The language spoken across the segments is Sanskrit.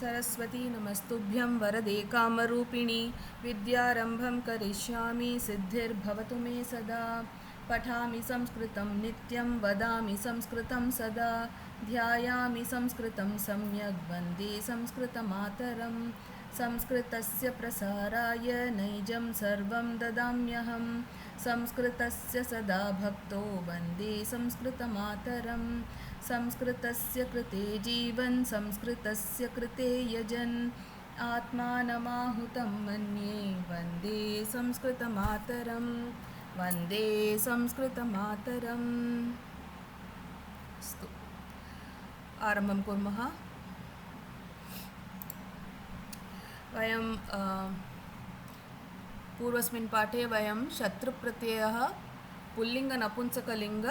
सरस्वती नमस्तुभ्यं वरदे कामरूपिणी विद्यारम्भं करिष्यामि सिद्धिर्भवतु मे सदा पठामि संस्कृतं नित्यं वदामि संस्कृतं सदा ध्यायामि संस्कृतं सम्यक् वन्दे संस्कृतमातरं संस्कृतस्य प्रसाराय नैजं सर्वं ददाम्यहं संस्कृतस्य सदा भक्तो वन्दे संस्कृतमातरं संस्कृतस्य कृते जीवन् संस्कृतस्य कृते यजन् आत्मानमाहुतं मन्ये वन्दे संस्कृतमातरं वन्दे संस्कृतमातरम् अस्तु आरम्भं कुर्मः। वयं पूर्वस्मिन् पाठे वयं शत्रुप्रत्ययः पुल्लिङ्गनपुंसकलिङ्ग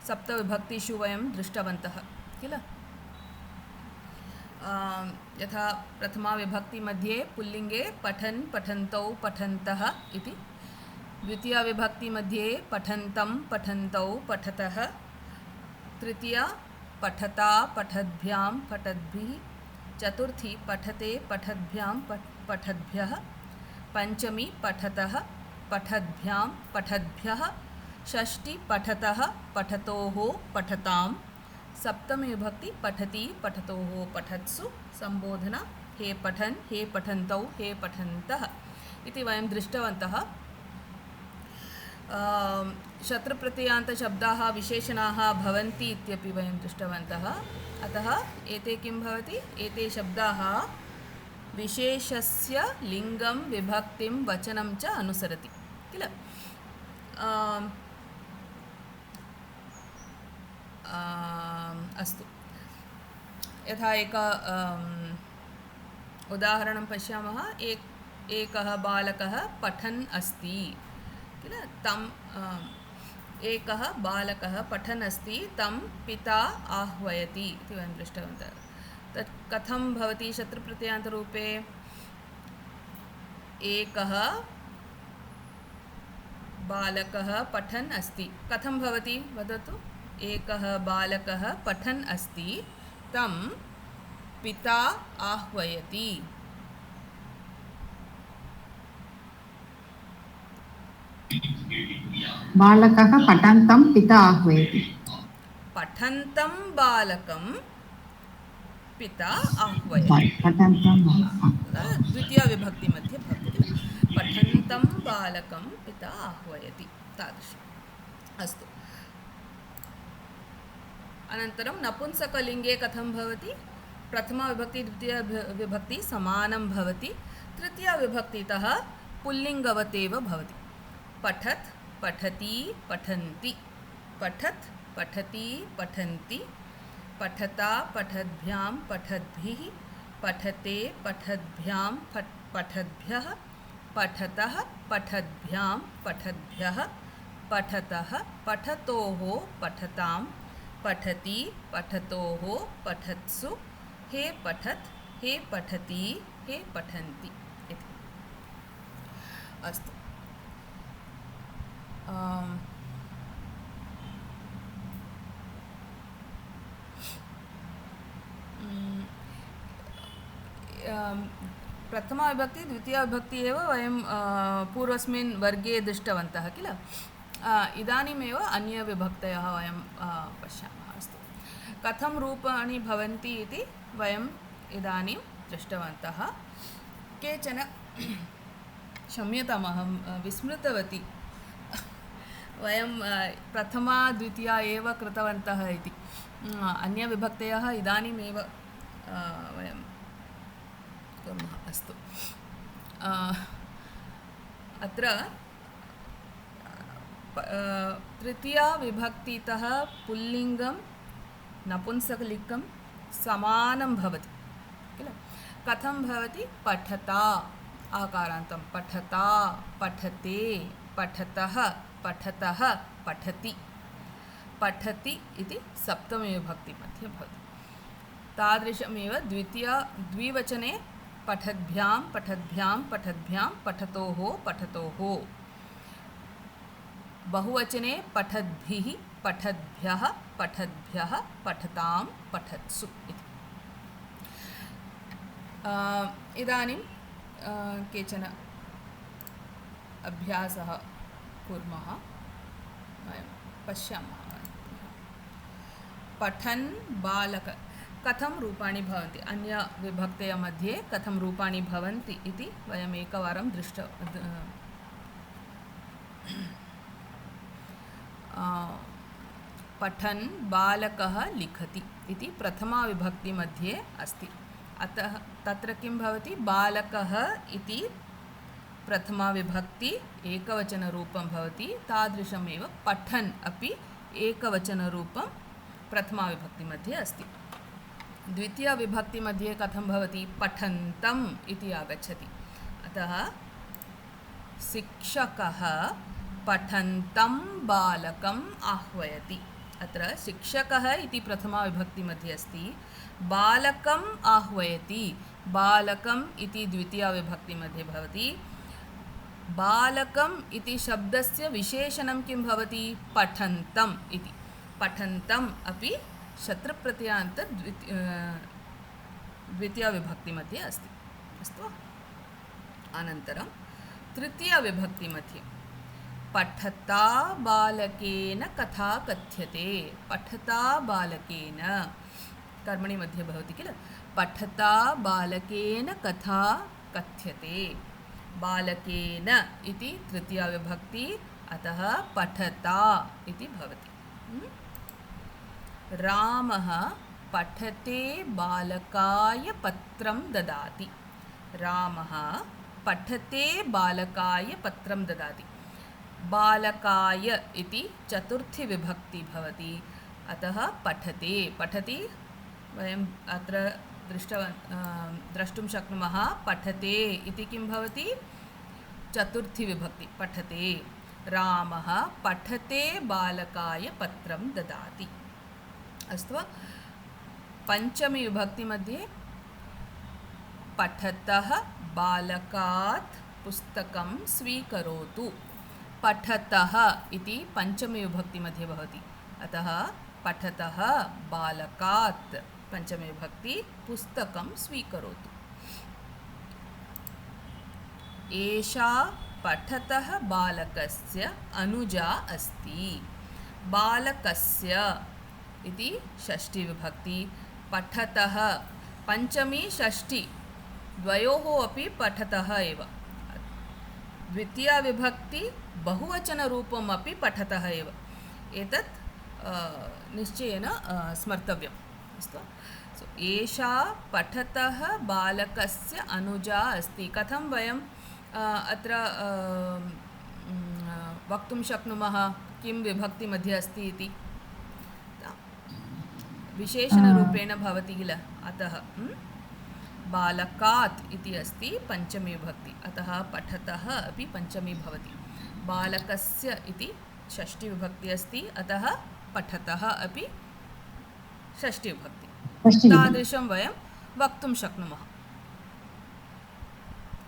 सप्तविभक्तिषु वयं दृष्टवन्तः किल। यथा प्रथमाविभक्तिमध्ये पुल्लिङ्गे पठन् पठन्तौ पठन्तः इति, द्वितीयाविभक्तिमध्ये पठन्तं पठन्तौ पठतः, तृतीया पठता पठद्भ्यां पठद्भिः, चतुर्थी पठते पठद्भ्यां पठद्भ्यः, पंचमी पठतः पठद्भ्यां पठद्भ्यः, षष्ठी पठतः पठतोः पठतां, सप्तमी विभक्ति पठति पठतोः पठत्सु संबोधना हे पठन् हे पठन्तौ हे पठन्तः इति वयं दृष्टवन्तः। शत्रुप्रत्ययान्तशब्दाः विशेषणाः भवन्ति इत्यपि वयं दृष्टवन्तः। अतः एते किं भवति, एते शब्दाः विशेषस्य लिङ्गं विभक्तिं वचनं च अनुसरति किल। अस्तु, यथा उदाहरणं पश्यामः। एकः बालकः पठन् अस्ति किल, तं एकः बालकः पठन् अस्ति, तं पिता आह्वयति इति वयं दृष्टवन्तः। तत् कथं भवति शत्रुप्रत्ययान्तरूपे? एकः बालकः पठन् अस्ति, कथं भवति वदतु? एकः बालकः पठन् अस्ति, तं पिता आह्वयति। बालकः पठन्तं पिता आह्वयति। पठन्तं बालकं पिता आह्वयति। द्वितीया विभक्ति मध्ये भवति किल, पठन्तं बालकं पिता आह्वयति तादृशम्। अस्तु, अनन्तरं नपुंसकलिङ्गे कथं भवति? प्रथमा विभक्ति द्वितीया विभक्ति समानं भवति, तृतीया विभक्तितः पुल्लिङ्गवतेव भवति। पठत् पठति पठन्ति, पठत् पठति पठन्ति, पठता पठद्भ्यां पठद्भिः, पठते पठद्भ्यां पठद्भ्यः, पठतः पठद्भ्यां पठद्भ्यः, पठतः पठतोः पठतां, पठति पठतोः पठत्सु, हे पठत् हे पठति हे पठन्ति इति। अस्तु, प्रथमा विभक्ति द्वितीया विभक्ति एव वयं पूर्वस्मिन् वर्गे दृष्टवन्तः किल। इदानीमेव अन्यविभक्तयः वयं पश्यामः। अस्तु, कथं रूपाणि भवन्ति इति वयं इदानीं दृष्टवन्तः। केचन क्षम्यताम्, अहं विस्मृतवती, वयं प्रथमा द्वितीया एव कृतवन्तः इति। अन्यविभक्तयः इदानीमेव वयं कुर्मः। अस्तु, अत्र तृतीया विभक्तितः पुल्लिङ्गं नपुंसकलिङ्गं समानं भवति किल। कथं भवति? पठता आकारान्तं, पठता पठते पठतः पठतः पठति, पठति इति सप्तमी विभक्ति मध्ये भवति। तादृशमेव द्विवचने पठद्भ्यां पठद्भ्यां पठद्भ्यां पठतोः पठतोः, बहुवचने पठद्भिः पठद्भ्यः पठद्भ्यः पठतां पठत्सु इति। इदानीं केचन अभ्यासः कुर्मः, वयं पश्यामः। पठन् बालक कथं रूपाणि भवन्ति, अन्यविभक्तय मध्ये कथं रूपाणि भवन्ति इति वयम् एकवारं पठन् बालकः लिखति इति प्रथमाविभक्तिमध्ये अस्ति। अतः तत्र किं भवति, बालकः इति प्रथमाविभक्ति एकवचनरूपं भवति, तादृशमेव पठन् अपि एकवचनरूपं प्रथमाविभक्तिमध्ये अस्ति। द्वितीयविभक्तिमध्ये कथं भवति, पठन्तम् इति आगच्छति। अतः शिक्षकः पठन्तं बालकम् आह्वयति। अत्र शिक्षकः इति प्रथमाविभक्तिमध्ये अस्ति, बालकम् आह्वयति बालकम् इति द्वितीयाविभक्तिमध्ये भवति। बालकम् इति शब्दस्य विशेषणं किं भवति, पठन्तम् इति। पठन्तम् अपि शत्रुप्रत्ययान्त द्वितीयाविभक्तिमध्ये अस्ति। अस्तु। अनन्तरं तृतीयाविभक्तिमध्ये पठता बालकेन कथा कथ्यते। पठता बालकेन कर्मणि मध्ये भवति किल, पठता बालकेन कथा कथ्यते। बालकेन इति तृतीयाविभक्ति, अतः पठता इति भवति। रामः पठते बालकाय पत्रं ददाति। रामः पठते बालकाय पत्रं ददाति। बालकाय इति चतुर्थी विभक्ति भवति, अतः पठते पठति वयम् अत्र द्रष्टुं शक्नुमः। पठते इति किं भवति, चतुर्थी विभक्ति पठते। रामः पठते बालकाय पत्रं ददाति। अस्तु। पञ्चमी विभक्तिमध्ये पठतः बालकात् पुस्तकं स्वीकरोतु। पठतः इति पञ्चमी विभक्तिमध्ये भवति, अतः पठतः बालकात् पञ्चमी विभक्ति पुस्तकं स्वीकरोतु। एषा पठतः बालकस्य अनुजा अस्ति। बालकस्य इति षष्ठी विभक्ति, पठतः पञ्चमी षष्ठी द्वयोः अपि पठतः एव। द्वितीया विभक्ति बहुवचनरूपम् अपि पठतः एव। एतत् निश्चयेन स्मर्तव्यम्। अस्तु। एषा पठतः बालकस्य अनुजा अस्ति। कथं वयम् अत्र वक्तुं शक्नुमः किं विभक्तिमध्ये अस्ति इति, विशेषणरूपेण भवति किल, अतः बालकात् इति अस्ति पञ्चमी विभक्ति, अतः पठतः अपि पञ्चमी भवति। बालकस्य इति षष्ठी विभक्ति अस्ति, अतः पठतः अपि षष्ठी विभक्ति। तादृशं वयं वक्तुं शक्नुमः।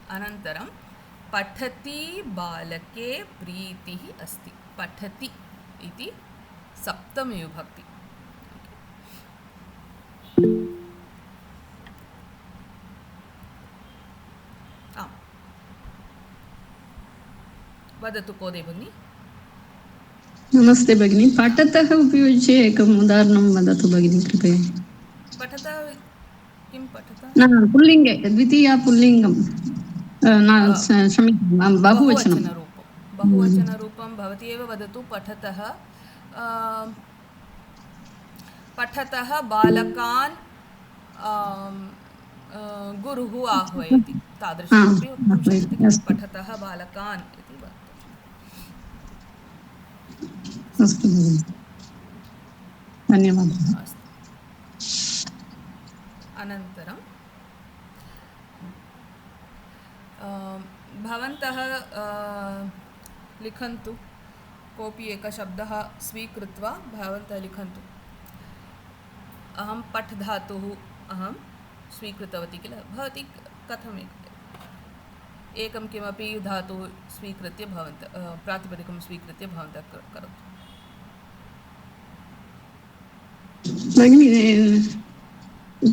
अनन्तरं पठति बालके प्रीतिः अस्ति। पठति इति सप्तमी विभक्ति। वदतु कोदे भगिनी। नमस्ते भगिनी, पठतः उपयुज्य एकम् उदाहरणं वदतु भगिनी कृपया। पठतः किं पठतः? पुल्लिङ्गे द्वितीया पुल्लिङ्गं क्षम्यतां बहुवचनरूपं भवति एव। वदतु पठतः। पठतः बालकान् गुरुः आह्वयति। तादृशमपि वक्तुं शक्यते। पठतः बालकान् इति वक्तुं। अस्तु भगिनि, धन्यवादः। अस्तु। अनन्तरं भवन्तः लिखन्तु। कोऽपि एकः शब्दः स्वीकृत्वा भवन्तः लिखन्तु। अहं पठ् धातुः अहं स्वीकृतवती किल, भवती कथम् एकं किमपि धातुः स्वीकृत्य भवन्तः प्रातिपदिकं स्वीकृत्य भवन्तः करोतु। भगिनी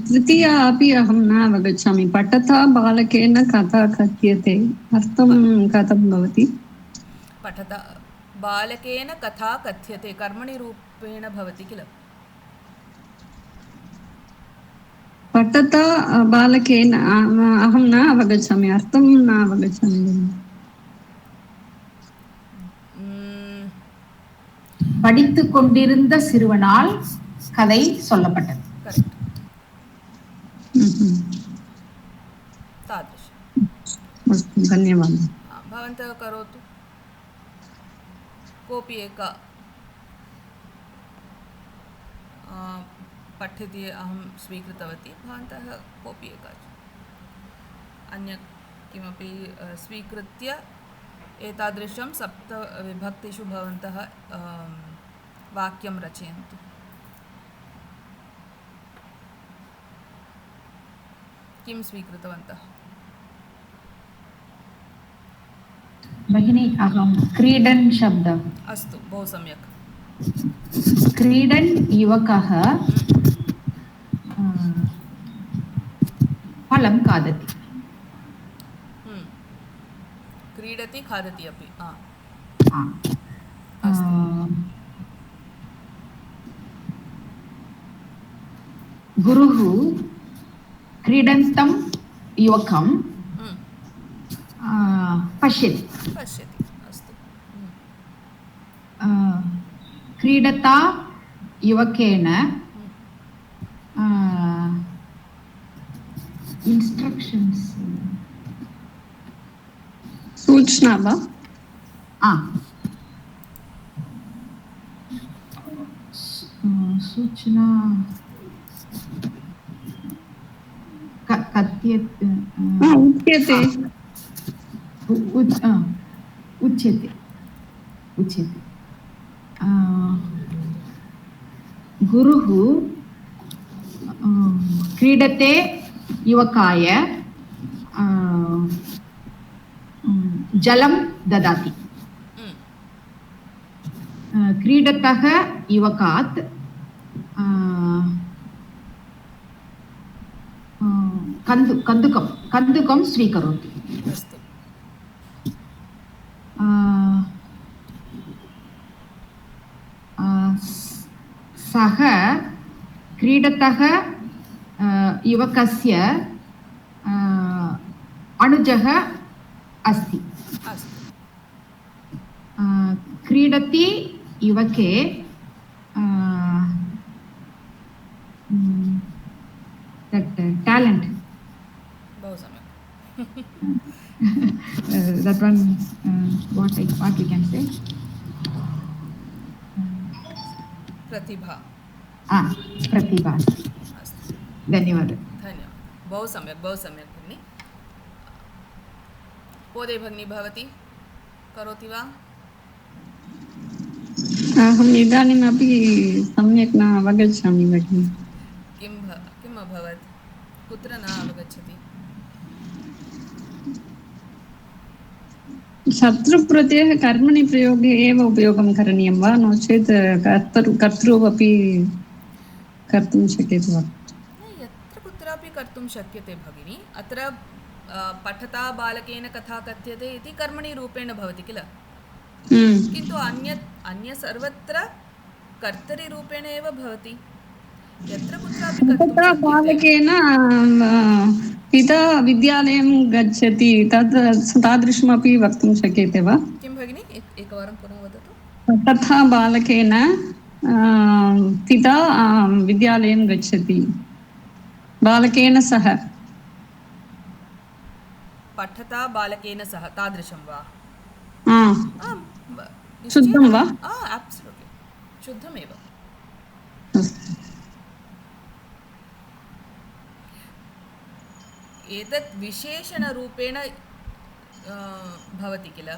तृतीया अपि अहं न अवगच्छामि पठता बालकेन कथा कथ्यते अर्थं कथं भवति पठता बालकेन कथा कथ्यते कर्मणि रूपेण भवति किल पठता बालकेन अहं न अवगच्छामि अर्थं न अवगच्छामि படித்துக் கொண்டிருந்த சிறுவனால் கதை சொல்லப்பட்டது. करेक्ट् तादृश अस्तु धन्यवादः भवन्तः करोतु कोऽपि एका पठ्यते अहं स्वीकृतवती भवन्तः कोऽपि एका अन्यत् किमपि स्वीकृत्य एतादृशं सप्तविभक्तिषु भवन्तः वाक्यं रचयन्तु किं स्वीकृतवन्तः भगिनी अहं क्रीडन् शब्दः अस्तु बहु सम्यक् क्रीडन् युवकः फलं खादति क्रीडति खादति अपि गुरुः क्रीडन्तं युवकं पश्यति अस्तु क्रीडता युवकेन इन्स्ट्रक्षन्स् सूचना वा सूचना उच्यते गुरुः क्रीडते युवकाय जलं ददाति क्रीडतः युवकात् कन्दुकं स्वीकरोति सः क्रीडतः युवकस्य अनुजः अस्ति क्रीडति युवके talent बहु सम्यक् that one what we can say प्रतिभा प्रतिभा धन्यवादः बहु सम्यक् भगिनि पोदे भगिनी भवती करोति वा अहम् इदानीमपि सम्यक् न अवगच्छामि भगिनि किम् अभवत् कुत्र न अवगच्छति शत्रुप्रत्ययः कर्मणि प्रयोगे एव उपयोगं करणीयं वा नो चेत् कर्तृ अपि कर्तुं शक्यते वा यत्र कुत्रापि कर्तुं शक्यते भगिनी अत्र पठता बालकेन कथा कथ्यते इति कर्मणि रूपेण भवति किल किन्तु अन्य सर्वत्र कर्तरिरूपेण एव भवति यत्र कुत्रापि कर्तुं बालकेन पिता विद्यालयं गच्छति तादृशमपि वक्तुं शक्यते वा किं भगिनि एकवारं पुनः वदतु तथा बालकेन पिता विद्यालयं गच्छति बालकेन सह पठता बालकेन सह तादृशं वा शुद्धं वा एब्सोल्युट्लि शुद्धमेव एतत् विशेषणरूपेण भवति किल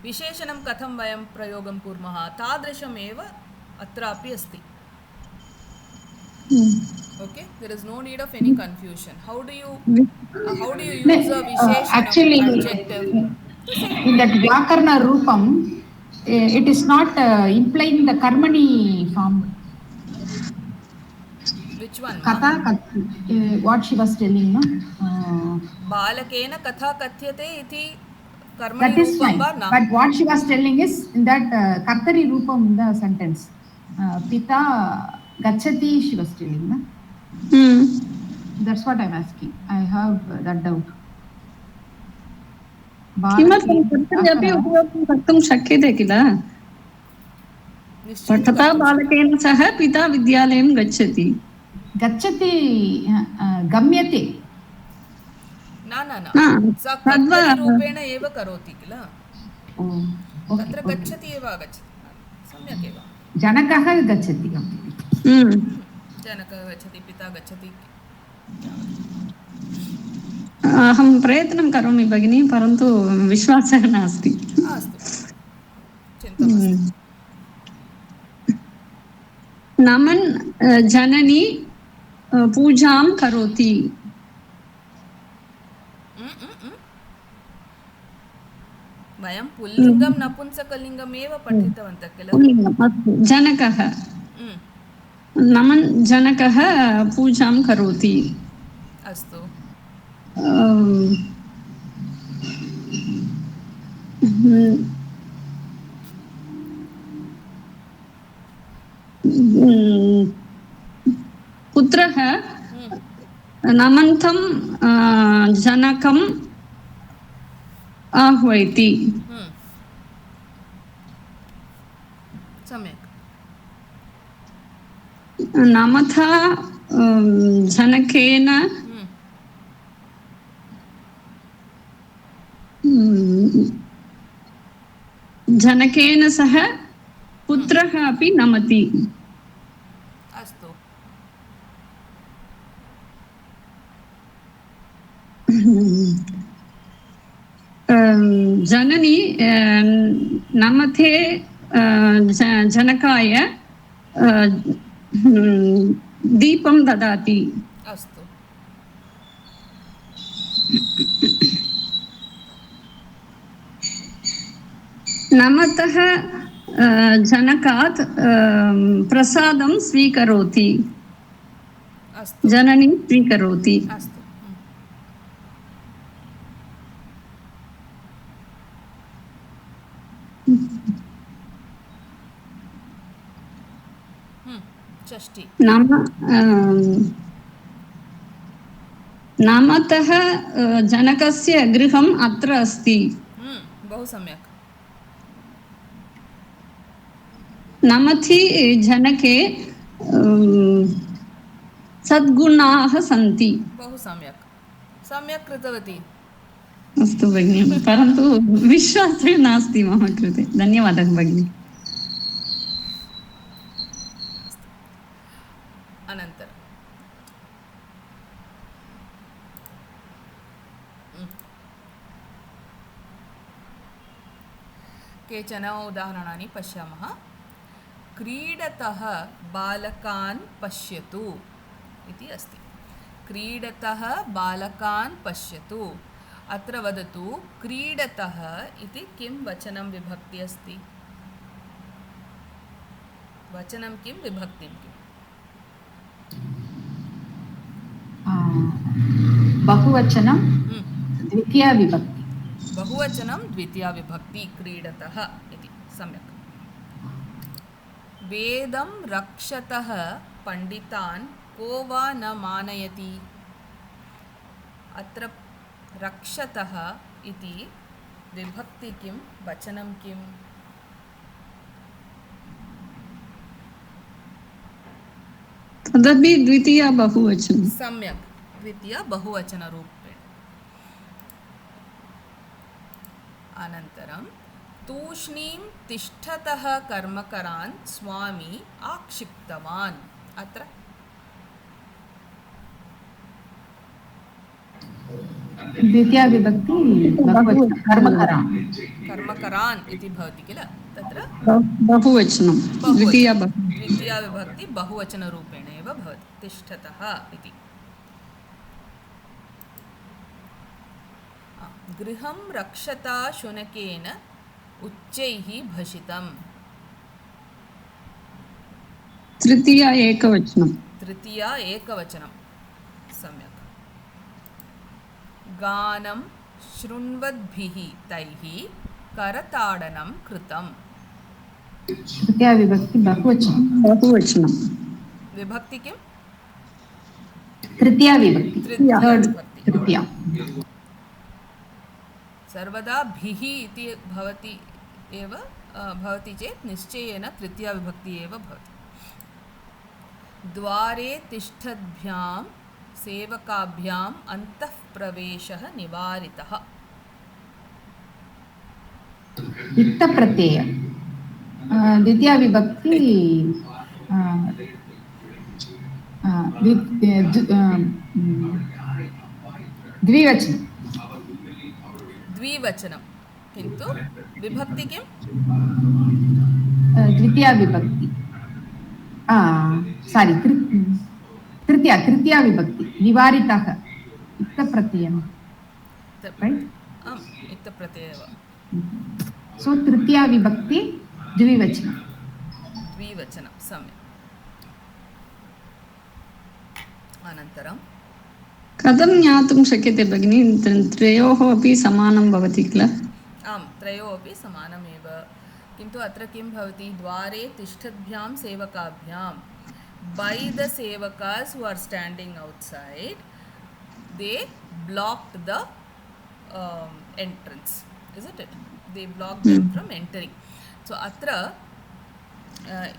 विशेषणं कथं वयं प्रयोगं कुर्मः तादृशमेव अत्रापि अस्ति okay there is no need of any confusion how do you use a visheshanam actually adjective in that vyakarana roopam it is not implying the karmani form Which one? Katha, what she was telling, no? बालकेन कथा कथ्यते इति कर्मणि That is रूपं fine. वा न? But what she was telling is in that Kartari Rupam in the sentence. Pita Gachati, she was telling, no? That's what I'm asking. I have that doubt. किमर्थं कर्तरि अपि उपयोगं कर्तुं शक्यते किल पठता बालकेन सह पिता विद्यालयं गच्छति गच्छति गम्यते न न न सा कर्तरि रूपेण एव करोति किल तत्र गच्छति एव आगच्छति सम्यक् एव जनकः गच्छति जनकः गच्छति पिता गच्छति अहं प्रयत्नं करोमि भगिनी परन्तु विश्वासः नास्ति अस्तु चिन्ता मास्तु नमन् जननी पूजां करोति वयं पुल्लिङ्गं नपुंसकलिङ्गम् एव पठितवन्तः किल जनकः नमन् जनकः पूजां करोति अस्तु पुत्रः नमन्तं जनकम् आह्वयति सम्यक् नमथा जनकेन जनकेन सह पुत्रः अपि नमति अस्तु जननी नमते जनकाय दीपं ददाति अस्तु नमतः जनकात् प्रसादं स्वीकरोति अस्तु जननी स्वीकरोति अस्तु षष्ठी नामतः जनकस्य गृहम् अत्र अस्ति बहु सम्यक् नमति जनके सद्गुणाः सन्ति बहु सम्यक् सम्यक् कृतवती अस्तु भगिनि परन्तु विश्वासः नास्ति मम कृते धन्यवादः भगिनि अनन्तरं केचन उदाहरणानि पश्यामः क्रीडतः बालकान् पश्यतु इति अस्ति क्रीडतः बालकान् पश्यतु अत्र वदतु क्रीडतः इति किं वचनं विभक्ति अस्ति वचनं किं विभक्तिं किम् बहुवचनं द्वितीया विभक्ति बहुवचनं द्वितीया विभक्ति क्रीडतः इति सम्यक् वेदं रक्षतः पण्डितान् को वा न मानयति अत्र रक्षतः इति विभक्ति किं वचनं किम् तदपि द्वितीया बहुवचनं सम्यक् द्वितीया बहुवचनरूपेण अनन्तरं तूष्णीं तिष्ठतः कर्मकरान् स्वामी आक्षिप्तवान् अत्र द्वितीया विभक्ति कर्मकरान् कर्मकरान् इति भवति किल तत्र बहुवचनं द्वितीया विभक्ति बहुवचनरूपेण एव भवति तिष्ठतः इति गृहं रक्षता शुनकेन उच्चैः भषितम् तृतीया एकवचनं तृतीया एकवचनं सम्यक् गानं शृण्वद्भिः तैः करताडनं कृतं तृतीया विभक्ति बहुवचनं बहुवचनं विभक्ति किं तृतीया विभक्ति तृतीया थर्ड विभक्ति तृतीया सर्वदा भिः इति भवति एव भवति चेत् निश्चयेन तृतीया विभक्ति एव भवति द्वारे तिष्ठद्भ्यां सेवकाभ्याम् अन्तःप्रवेशः निवारितः इत्तप्रत्यय द्वितीया विभक्ति द्विवचनं द्विवचनं किन्तु विभक्ति किं द्वितीया विभक्ति सारी तृतीया विभक्ति निवारितः इत्तप्रत्ययम् right आम् इत्तप्रत्यय एव so तृतीया विभक्ति द्विवचनं सम्यक् अनन्तरं कथं ज्ञातुं शक्यते भगिनी त्रयोः अपि समानं भवति किल आं त्रयो अपि समानमेव किन्तु अत्र किं भवति द्वारे तिष्ठद्भ्यां सेवकाभ्यां by the sevakas who are standing outside they blocked the entrance isn't it they blocked them from entering so atra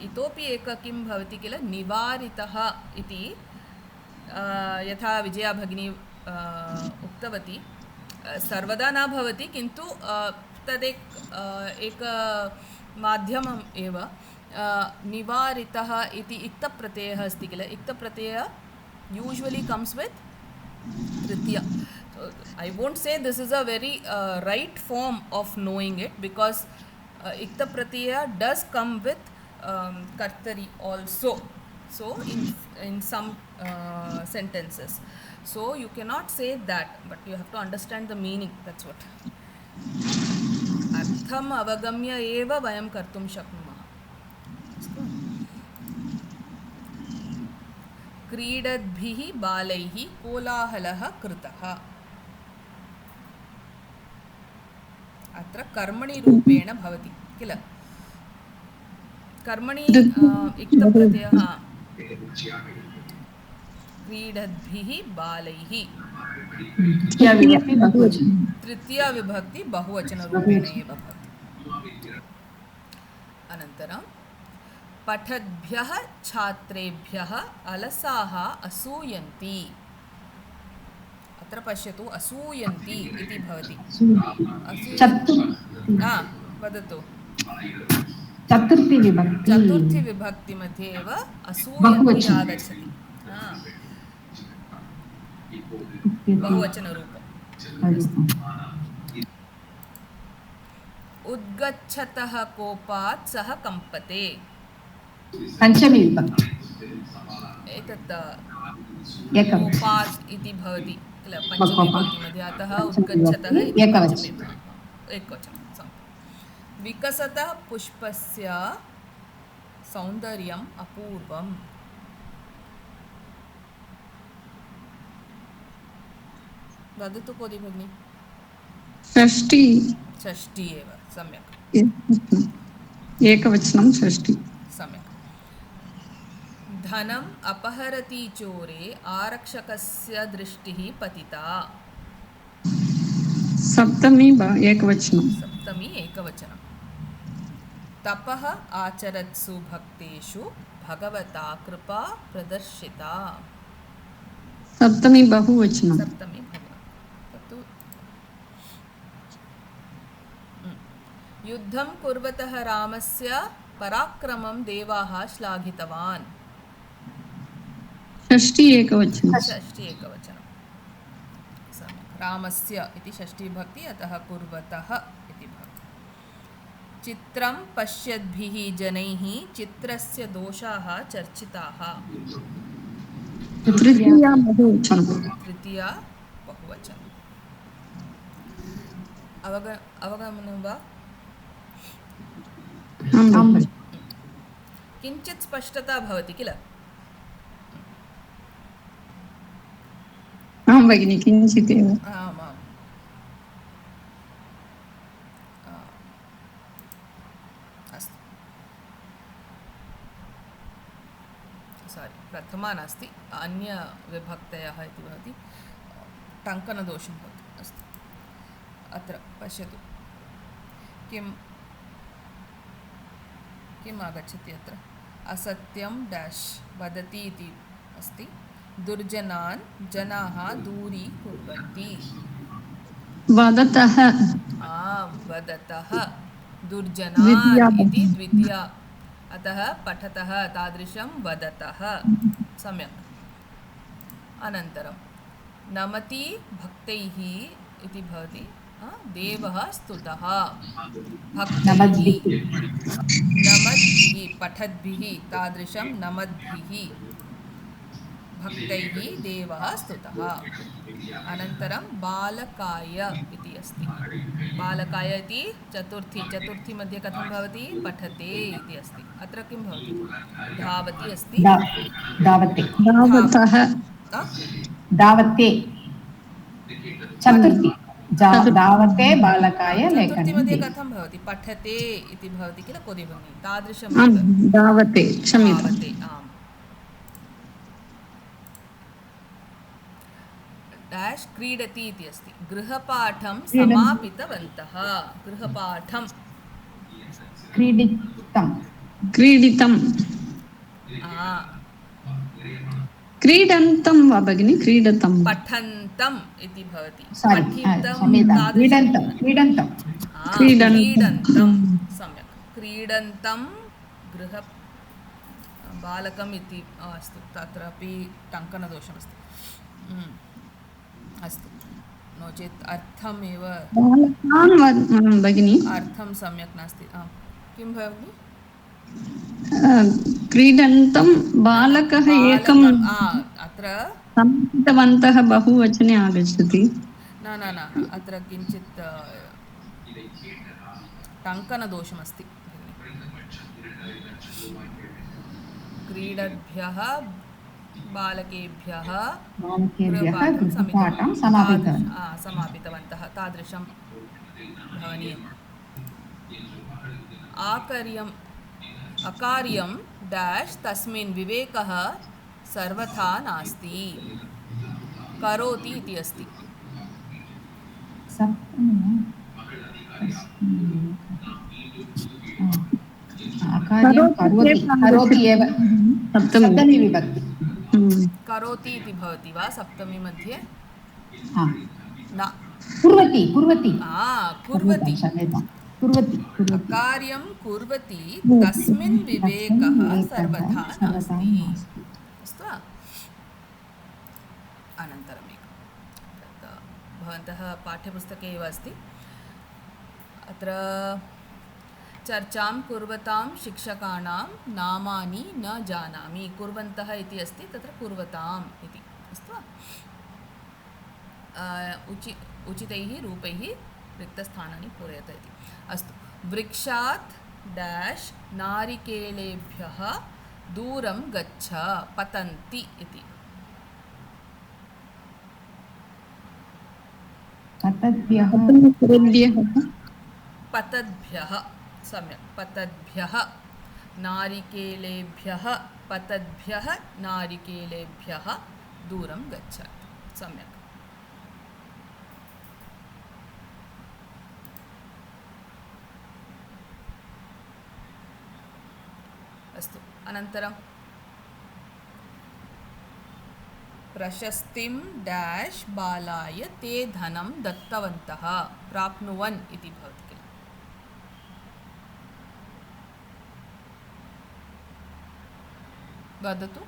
इतोपि एक किं भवति किल निवारितः इति यथा विजया भगिनी उक्तवती सर्वदा न भवति किन्तु एक माध्यमम् एव निवारितः इति इक्तप्रत्ययः अस्ति किल इक्तप्रत्ययः यूजुवली कम्स् वित् तृतीया so I won't say this is a very right form of knowing it because iktapratyaya does come with kartari also so in some sentences so you cannot say that but you have to understand the meaning that's what artham avagamya eva vayam kartum shaknumah क्रीडद्भिः बालैः कोलाहलः कृतः अत्र कर्मणि रूपेण भवति किल कर्मणि इक्तप्रत्ययः क्रीडद्भिः बालैः तृतीया विभक्ति बहुवचनरूपेण एव भवति अनन्तरं पठद्भ्यः छात्रेभ्यः अलसाः असूयन्ति अत्र पश्यतु असूयन्ति इति भवति वदतु चतुर्थी विभक्ति मध्ये एव असूयन्ति आगच्छति बहुवचनरूपम् उद्गच्छतः कोपात् सः कम्पते पञ्चमी विभक्ति एतत् कोपात् इति भवति किल पञ्चमी विभक्ति मध्ये अतः उद्गच्छतः एकवचनं विकसतः पुष्पस्य सौन्दर्यम् अपूर्वम् वदतु कोदि भगिनी षष्ठी एव सम्यक् एकवचनं षष्ठी सम्यक् धनम् अपहरति चोरे आरक्षकस्य दृष्टिः पतिता सप्तमी एकवचनं तपः आचरत्सु भक्तेषु भगवता कृपा प्रदर्शिता सप्तमी बहुवचनं तत्तु युद्धं कुर्वतः रामस्य पराक्रमं देवाः श्लाघितवान् षष्ठी एकवचनं रामस्य इति षष्ठी विभक्ति अतः कुर्वतः इति भवति चित्रं पश्यद्भिः जनैः चित्रस्य दोषाः चर्चिताः तृतीया बहुवचनम् अवगमनं वा आम् किञ्चित् स्पष्टता भवति किल भगिनि किञ्चिदेव आमाम् अस्तु सारी प्रथमा नास्ति अन्यविभक्तयः इति भवति टङ्कनदोषं भवति अस्तु अत्र पश्यतु किम् आगच्छति अत्र असत्यं डैश् वदति इति अस्ति दुर्जनान् जनाः दूरीकुर्वन्ति वदतः वदतः दुर्जनान् इति द्वितीया अतः पठतः तादृशं वदतः सम्यक् अनन्तरं नमति भक्तैः इति भवति देवः स्तुतः भक्तैः नमद्भिः पठद्भिः तादृशं नमद्भिः भक्तैः देवः स्तुतः अनन्तरं बालकाय इति अस्ति बालकाय इति चतुर्थी मध्ये कथं भवति पठते इति अस्ति अत्र किं भवति धावति अस्ति धावते धावतः धावते चतुर्थी धावते बालकाय चतुर्थी मध्ये लेखनी कथं भवति पठते इति भवति किल कोदिभङ्गि तादृशं धावते क्षम्यताम् धावते आम् डैश् क्रीडति इति अस्ति गृहपाठं समापितवन्तः गृहपाठं क्रीडितं क्रीडन्तं वा भगिनि क्रीडतं पठन्तम् इति भवति क्रीडन्तं सम्यक् क्रीडन्तं गृह बालकम् इति अस्तु तत्रापि टङ्कनदोषमस्ति अस्तु नो चेत् अर्थमेव भगिनि अर्थं सम्यक् नास्ति किं भगिनि क्रीडन्तं बालकः एकम् अत्र समापितवन्तः बहुवचने आगच्छति न अत्र किञ्चित् टङ्कनदोषमस्ति क्रीडद्भ्यः बालकेभ्यः गृहपाठं समापितवन्तः तादृशं भवनीयम् अकार्यं डैश् तस्मिन् विवेकः सर्वथा नास्ति करोति इति अस्ति सप्तमी विभक्ति करोति इति भवति वा सप्तमी मध्ये न कुर्वति कार्यं कुर्वति तस्मिन् विवेकः सर्वथा नास्ति अस्तु वा अनन्तरम् भवन्तः पाठ्यपुस्तके एव अस्ति अत्र चर्चां कुर्वतां शिक्षकाणां नामानि न जानामि कुर्वन्तः इति अस्ति तत्र कुर्वताम् इति अस्तु वा उचितैः रूपैः रिक्तस्थानानि पूरयत इति अस्तु वृक्षात् डैश् नारिकेलेभ्यः दूरं गच्छ पतन्ति इति पतद्भ्यः सम्यक् पतद्भ्यः नारिकेलेभ्यः पतद्भ्यः नारिकेलेभ्यः दूरं गच्छ सम्यक् अस्तु अनन्तरं प्रशस्तिं डैश् बालाय ते धनं दत्तवन्तः प्राप्नुवन् इति भवति किल वदतु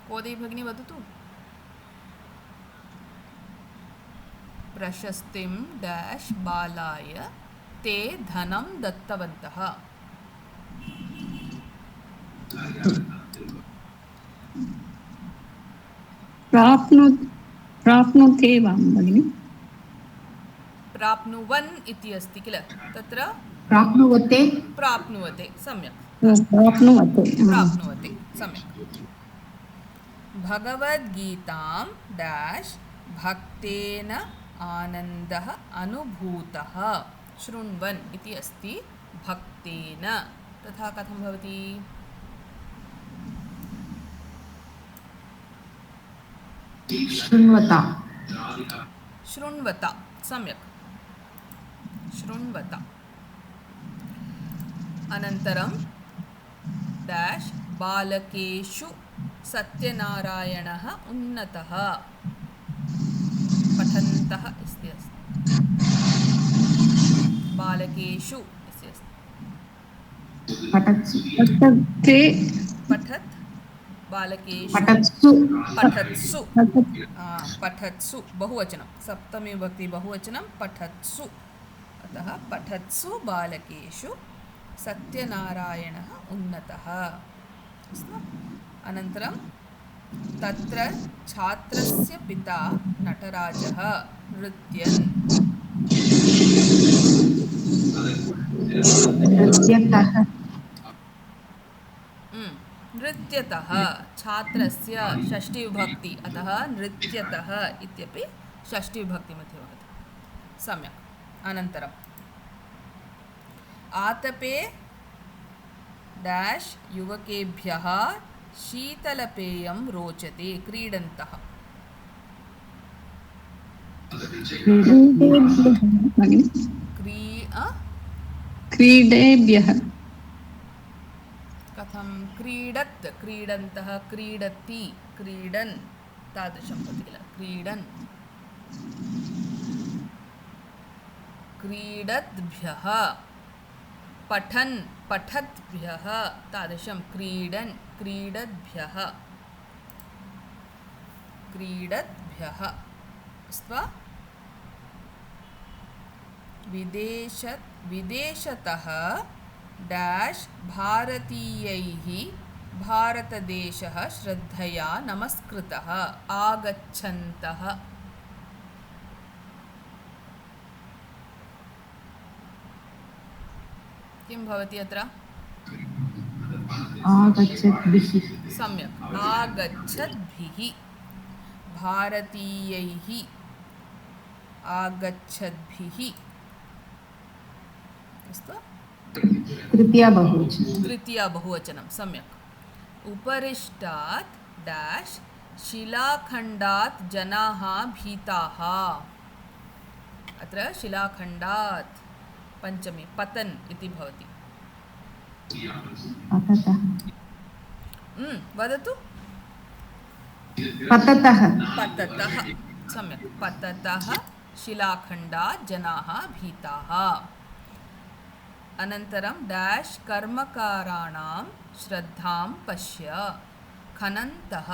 कोदे भगिनी वदतु प्रशस्तिं डैश् बालाय ते धनं दत्तवन्तः प्राप्नुते वा भगिनि प्राप्नुवन् इति अस्ति किल तत्र प्राप्नुवते सम्यक् प्राप्नुवते प्राप्नुवते सम्यक् भगवद्गीतां डैश् भक्तेन आनन्दः अनुभूतः शृण्वन् इति अस्ति भक्तेन तथा कथं भवति शृण्वता शृण्वता सम्यक् शृण्वता अनन्तरं डैश् बालकेषु सत्यनारायणः उन्नतः पठन्तः इति अस्ति बालकेषु इति अस्ति पठत्सु ते पठत् बालकेषु पठत्सु पठत्सु पठत्सु बहुवचनं सप्तमी विभक्ति बहुवचनं पठत्सु अतः पठत्सु बालकेषु सत्यनारायणः उन्नतः अस्तु अनन्तरं तत्र छात्रस्य पिता नटराजः नृत्यन् नृत्यतः नृत्यतः छात्रस्य षष्ठीविभक्ति अतः नृत्यतः इत्यपि षष्ठीविभक्तिमध्ये भवति सम्यक् अनन्तरम् आतपे डैश् युवकेभ्यः शीतलपेयं रोचते क्रीडन्तः क्रीडेभ्यः कथं क्रीडत् क्रीडन्तः क्रीडति क्रीडन् तादृशं भवति किल क्रीडन् क्रीडद्भ्यः पठन् पठद्भ्यः तादृशं क्रीडन् क्रीडद्भ्यः क्रीडद्भ्यः अस्तु वा विदेशतः डैश् भारतीयैः भारतदेशः श्रद्धया नमस्कृतः आगच्छन्तः किं भवति अत्र आगच्छद्भिः सम्यक् आगच्छद्भिः भारतीयैः आगच्छद्भिः अस्तु तृतीया बहुवचनं तृतीया बहुवचनं सम्यक् उपरिष्टात् डैश् शिलाखण्डात् जनाः भीताः अत्र शिलाखण्डात् पञ्चमी पतन् इति भवति पततः वदतु पततः पततः सम्यक् पततः शिलाखण्डात् जनाः भीताः अनन्तरं डैश् कर्मकाराणां श्रद्धां पश्य खनन्तः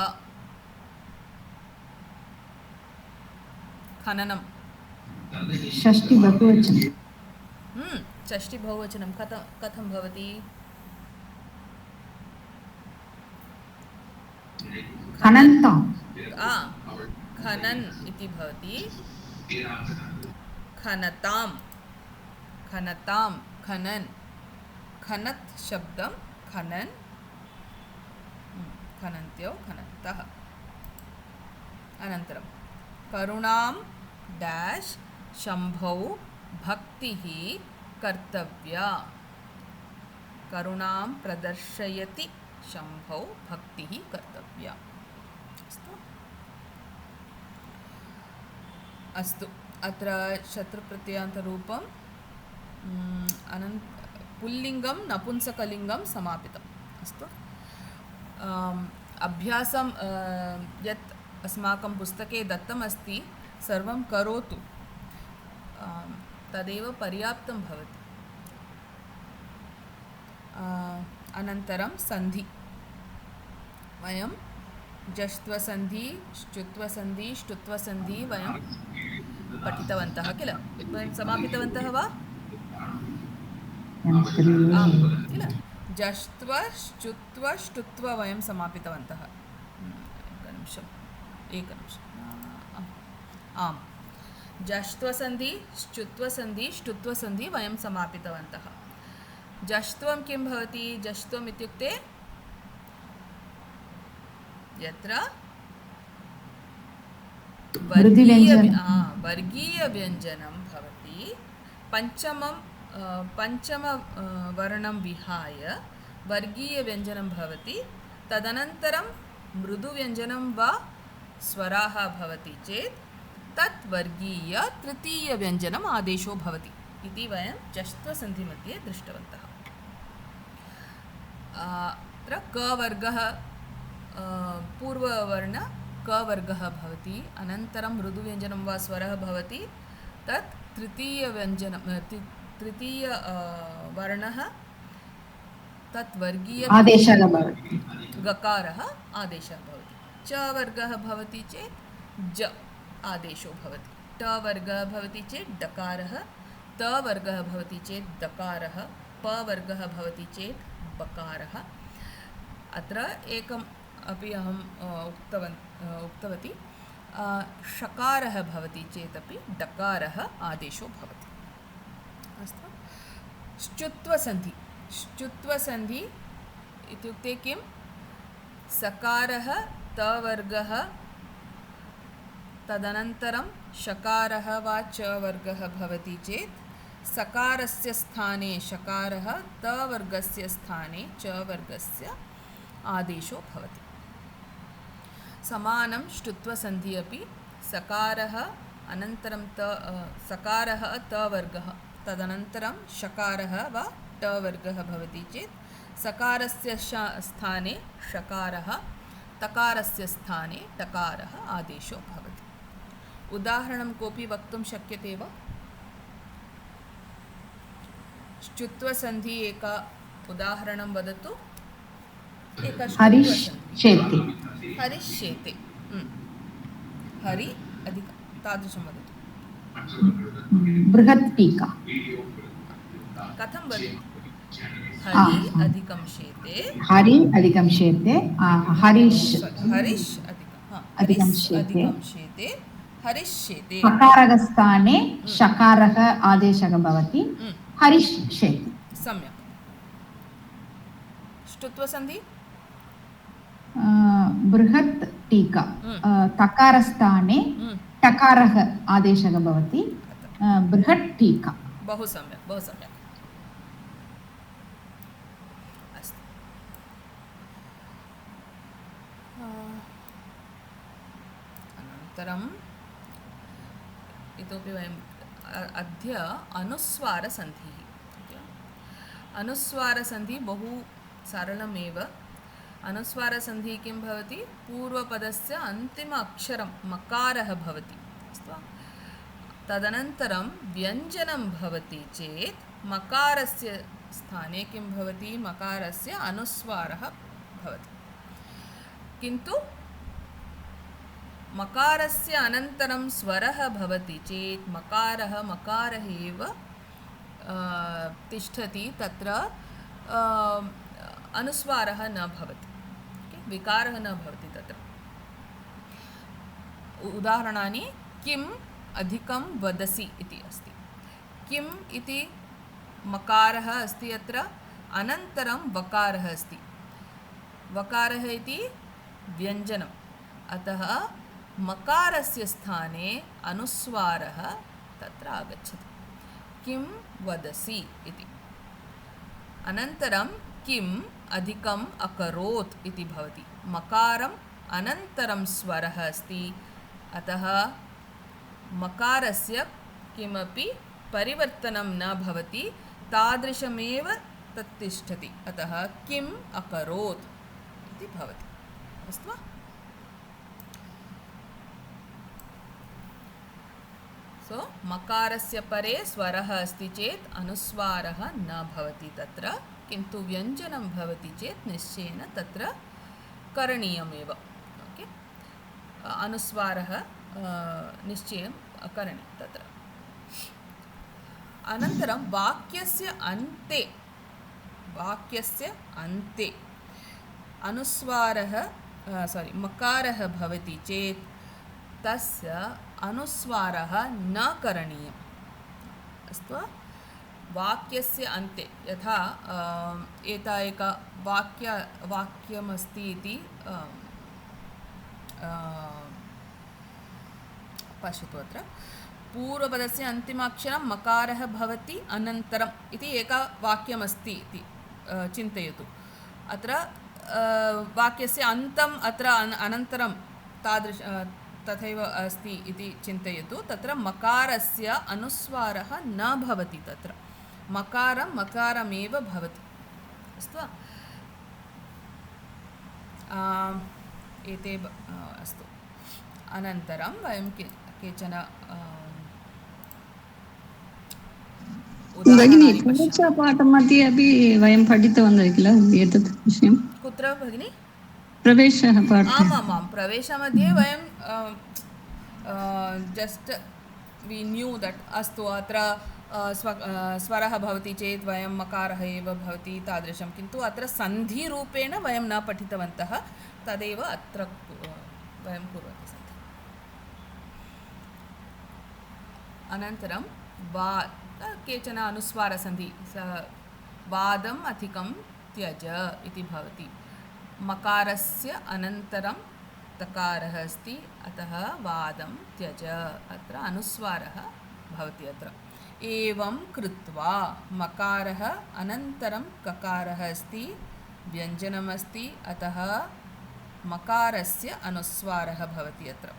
खननं षष्ठी बहुवचनं षष्ठी बहुवचनं कथं भवति खनन्तां खनन् इति भवति खनतां खनतां खनन् खनत् शब्दं खनन् खनन्त्यो खनन्तः अनन्तरं करुणां डैश् शम्भौ भक्तिः कर्तव्या करुणां प्रदर्शयति शम्भौ भक्तिः कर्तव्या अस्तु अत्र शत्रुप्रत्ययान्तरूपं पुल्लिङ्गं नपुंसकलिङ्गं समापितम् अस्तु अभ्यासं यत् अस्माकं पुस्तके दत्तमस्ति सर्वं करोतु तदेव पर्याप्तं भवति अनन्तरं सन्धि वयं जष्ट्वसन्धि श्चुत्वसन्धि ष्टुत्वसन्धि वयं पठितवन्तः किल वयं समापितवन्तः वा किल जष्ट्व श्चुत्व ष्टुत्व वयं समापितवन्तः एकनिमिषम् आम् जष्ट्वसन्धि श्चुत्वसन्धि ष्टुत्वसन्धि वयं समापितवन्तः जष्ट्वं किं भवति? जष्ट्वम् इत्युक्ते यत्र वर्गीयव्यञ्जनं भवति, पञ्चमवर्णं विहाय वर्गीयव्यञ्जनं भवति, तदनन्तरं मृदुव्यञ्जनं वा स्वराः भवति चेत् तत् वर्गीय तृतीयव्यञ्जनम् आदेशो भवति इति वयं जष्ट्वसन्धिमध्ये दृष्टवन्तः। अत्र क-वर्गः पूर्ववर्ण क-वर्गः भवति, अनन्तरं मृदुव्यञ्जनं वा स्वरः भवति, तत् तृतीयवर्णः तत् वर्गीय आदेशः भवति, गकारः आदेशः भवति। च वर्गः भवति चेत् ज आदेशो भवति, ट वर्गः भवति चेत् डकारः, त वर्गः भवति चेत् दकारः, प वर्गः भवति चेत् बकारः। अत्र एकम् अपि अहम् उक्तवती, षकारः भवति चेदपि डकारः आदेशो भवति। अस्तु, श्चुत्वसन्धि। श्चुत्वसन्धि इत्युक्ते किं? सकारः तवर्गः, तदनन्तरं षकारः वा च वर्गः भवति चेत् सकारस्य स्थाने षकारः, तवर्गस्य स्थाने च वर्गस्य आदेशो भवति। समानं श्चुत्वसन्धि अपि सकारः अनन्तरं सकारः तवर्गः, तदनन्तरं षकारः वा टवर्गः भवति चेत् सकारस्य स्थाने षकारः, तकारस्य स्थाने टकारः आदेशो भवति। उदाहरणं कोऽपि वक्तुं शक्यते वा? श्चुत्वसन्धि एक उदाहरणं वदतु। हरिष्येते। हरिष्येते। हरि अधिक तादृशं वदतु। बृहत् टीका। कथं वदतु? हरि अधिकं शेते। हरि अधिकं शेते। हरिष् अधिकं शेते। हरिष्येते। सकारस्थाने षकारः आदेशः भवति, हरिष्येते। सम्यक्। श्चुत्वसन्धि? बृहत् टीका। तकारस्थाने टकारः आदेशः भवति, बृहत् टीका। बहु सम्यक्, बहु सम्यक्। अस्तु, अनन्तरम् इतोपि वयम् अद्य अनुस्वारसन्धिः। अनुस्वारसन्धिः बहु सरलमेव। अनुस्वारसन्धिः किं भवति? पूर्वपदस्य अन्तिम अक्षरं मकारः भवति, अस्तु वा? तदनन्तरं व्यञ्जनं भवति चेत् मकारस्य स्थाने किं भवति? मकारस्य अनुस्वारः भवति। किन्तु मकारस्य अनन्तरं स्वरः भवति चेत् मकारः एव तिष्ठति, तत्र अनुस्वारः न भवति, विकारः न भवति तत्र। उदाहरणानि: किम् अधिकं वदसि इति अस्ति। किम् इति मकारः अस्ति अत्र, अनन्तरं वकारः अस्ति। वकारः इति व्यञ्जनम्, अतः मकारस्य स्थाने अनुस्वारः तत्र आगच्छति। किं वदसि इति। अनन्तरं किम् अधिकम् अकरोत् इति भवति। मकारम् अनन्तरं स्वरः अस्ति, अतः मकारस्य किमपि परिवर्तनं न भवति, तादृशमेव तत् तिष्ठति, अतः किम् अकरोत् इति भवति। अस्तु वा? सो मकारस्य परे स्वरः अस्ति चेत् अनुस्वारः न भवति तत्र, किन्तु व्यञ्जनं भवति चेत् निश्चयेन तत्र करणीयमेव। ओके, अनुस्वारः निश्चयं करणीयं तत्र। अनन्तरं वाक्यस्य अन्ते अनुस्वारः मकारः भवति चेत् तस्य अनुस्वारः न करणीयम्, अस्तु वा? वाक्यस्य अन्ते यथा एका वाक्यमस्ति इति पश्यतु अत्र पूर्वपदस्य अन्तिमाक्षरं मकारः भवति अनन्तरम् इति एकं वाक्यमस्ति इति चिन्तयतु अत्र वाक्यस्य अन्तम् अत्र अनन्तरं तथैव अस्ति इति चिन्तयतु तत्र मकारस्य अनुस्वारः न भवति तत्र मकारमेव भवति अस्तु वा एते अस्तु अनन्तरं वयं केचन भगिनी प्रवेशपाठमध्ये अपि वयं पठितवन्तः किल एतत् विषयं कुत्र भगिनी प्रवेशः पाठः आमां प्रवेशमध्ये वयं जस्ट् वि न्यू दट् अस्तु अत्र स्वरः भवति चेत् वयं मकारः एव भवति तादृशं किन्तु अत्र सन्धिरूपेण वयं न पठितवन्तः तदेव अत्र वयं कुर्वन्तः सन्ति अनन्तरं केचन अनुस्वारसन्धि वादम् अधिकं त्यज इति भवति मकारस्य अनन्तरं तकारः अस्ति अतः वादं त्यज अत्र अनुस्वारः भवति अत्र एवं कृत्वा मकारः अनन्तरं ककारः अस्ति व्यञ्जनमस्ति अतः मकारस्य अनुस्वारः भवति अत्र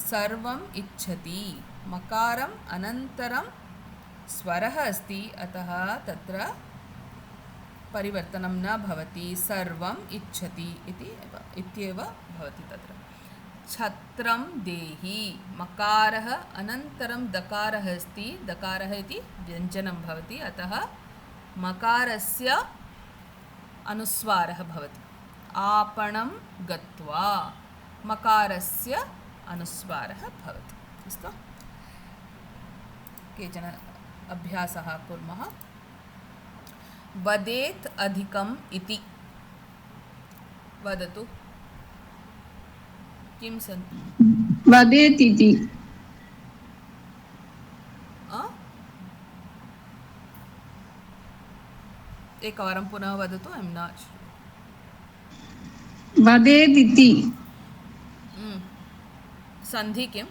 सर्वम् इच्छति मकारम् अनन्तरं स्वरः अस्ति अतः तत्र परिवर्तनं न भवति सर्वम् इच्छति इत्येव भवति तत्र छत्रं देहि मकारः अनन्तरं दकारः अस्ति दकारः इति व्यञ्जनं भवति अतः मकारस्य अनुस्वारः भवति आपणं गत्वा मकारस्य अनुस्वारः भवति अस्तु केचन अभ्यासः कुर्मः वदेत् अधिकम् इति वदतु किं सन्ति वदेत् इति एकवारं पुनः वदतु ऐ एम् नाट् वदेत् इति सन्धि किं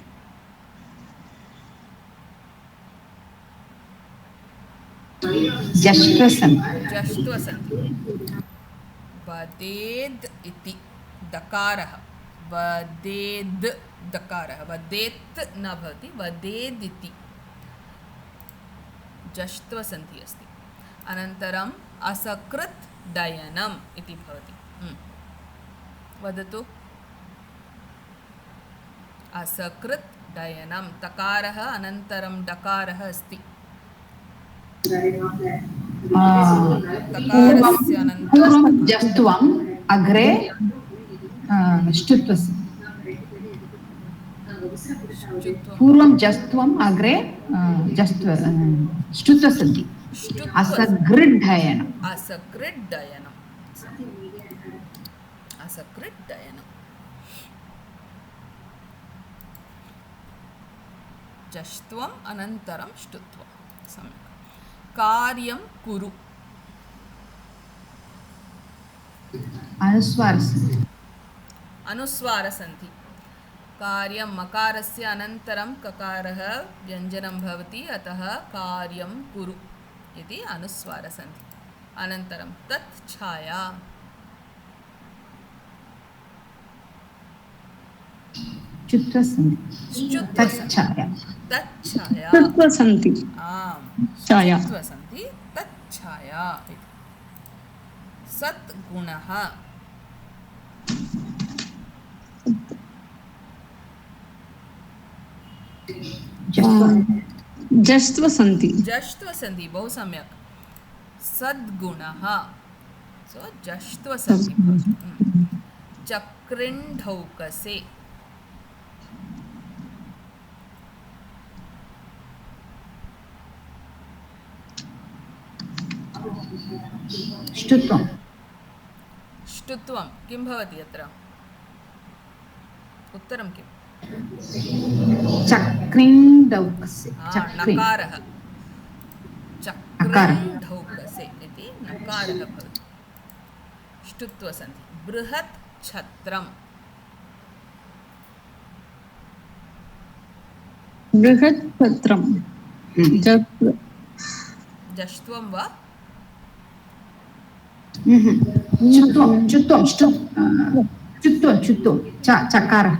जष्ट्वसन्धि वदेद् इति दकारः वदेद् दकारः वदेत् न भवति वदेद् इति जष्ट्वसन्धि अस्ति अनन्तरम् असकृत् डयनम् इति भवति वदतु असकृत् डयनं तकारः अनन्तरं डकारः अस्ति तकारस्य अनन्तरं जस्त्वम् अग्रे पूर्वं जस्त्वम् अग्रे ष्टुत्वसन्धि असकृड्डयनम् जष्ट्वम् अनन्तरं ष्टुत्वं सम्यक् कार्यं कुरु अनुस्वारसन्धि कार्यं मकारस्य अनन्तरं ककारः व्यञ्जनं भवति अतः कार्यं कुरु इति अनुस्वारसन्धि अनन्तरं तत् छाया तत्छाया सद्गुणः जष्ट्वसन्धि बहु सम्यक् सद्गुणः सो जष्ट्वसन्धि चक्रिण्ढौकसे ष्टुत्वं किं भवति अत्र उत्तरं किम् चक्रिण्ढौकसे नकारः अकार कृङ् ढौकसे इति नकारः भवति ष्टुत्वसन्धि बृहत् छत्रं बृहत् पत्रं जष्ट्वं वा चुत्वं चकारः